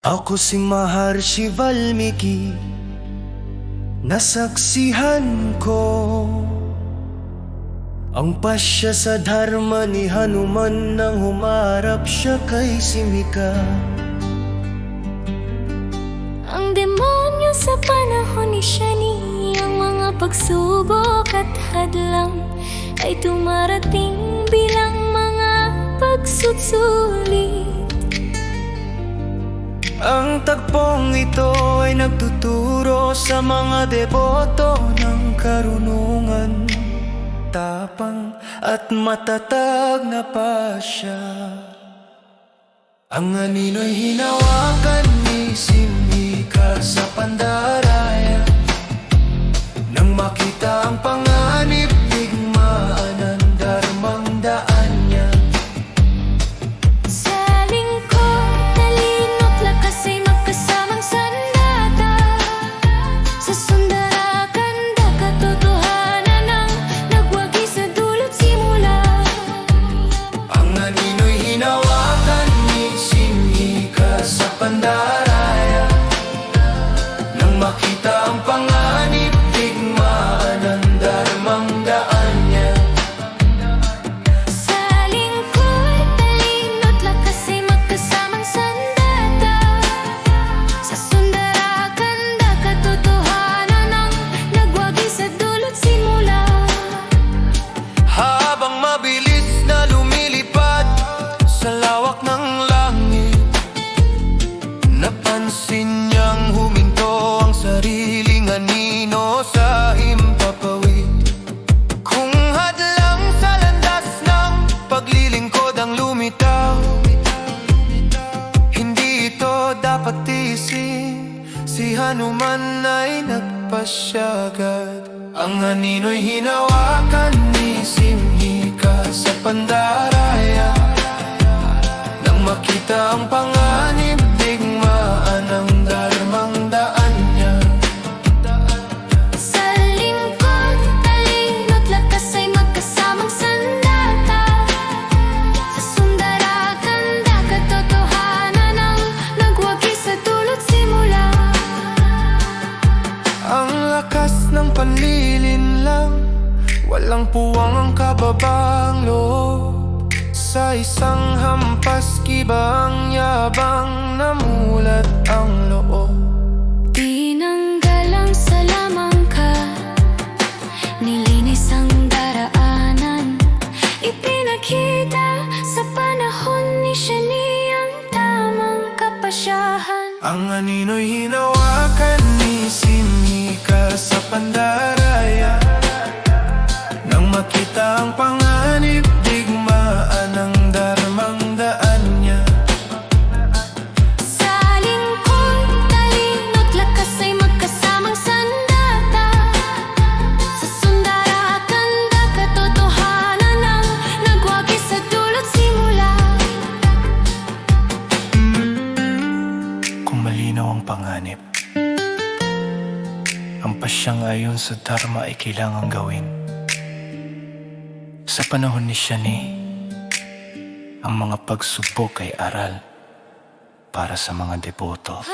Ako si Maharshi Valmiki, nasaksihan ko ang pasya sa dharma ni Hanuman nang humarap siya kay Simika. Ang demonyo sa panahon ni Shani, ang mga pagsubok at hadlang ay tumarating bilang mga pagsusulit. Ang tagpong ito ay nagtuturo sa mga deboto ng karunungan, tapang at matatag na pasya. Ang anino'y hinawakan ni Simika sa Pandaraya. Nang makita ang panganib, digmaan ang dharmang daan niya. Sa lingkod, talino't lakas ay magkasamang sandata. Sa Sundarakanda, katotohanan ang nagwagi sa dulot simula. Ang anino'y hinawakan ni Simika sa Pandaraya. Nang makita ang panganib, digmaan ang dharmang daan niya. Sa lingkod, talino't lakas ay magkasamang sandata. Sa Sundarakanda, katotohanan ang nagwagi sa dulot simula. Habang mabilis na lumilipad sa lawak ng langit, napansin niyang huminto ang sariling anino sa himpapawid. Kung hadlang sa landas ng paglilingkod ang lumitaw, hindi ito dapat tiisin. Si Hanuman ay nagpasyagad. Ang anino'y hinawakan ni Simika sa Pandaraya. Nang makita ang panganib, digmaan ang dharmang daan niya. Sa lingkod, talino't lakas ay magkasamang sandata. Sa Sundarakanda, katotohanan ang nagwagi sa dulot simula. Ang lakas ng panlilinlang, walang puwang ang kababaang loob. Sa isang hampas, kibang yabang, namulat ang loob. Tinanggal ang salamangka, nilinis ang daraanan. Ipinakita sa panahon ni Shani ang tamang kapasyahan. Ang anino'y hinawakan ni Simika sa Pandaraya. Nang makita ang panganib, digmaan ang dharmang daan niya. Sa lingkod, talino't lakas ay magkasamang sandata. Sa Sundarakanda, katotohanan ang nagwagi sa dulot simula. Kung malinaw ang panganib, ang pasyang ayon sa dharma ay kailangang gawin. Sa panahon ni Shani, ang mga pagsubok ay aral para sa mga deboto.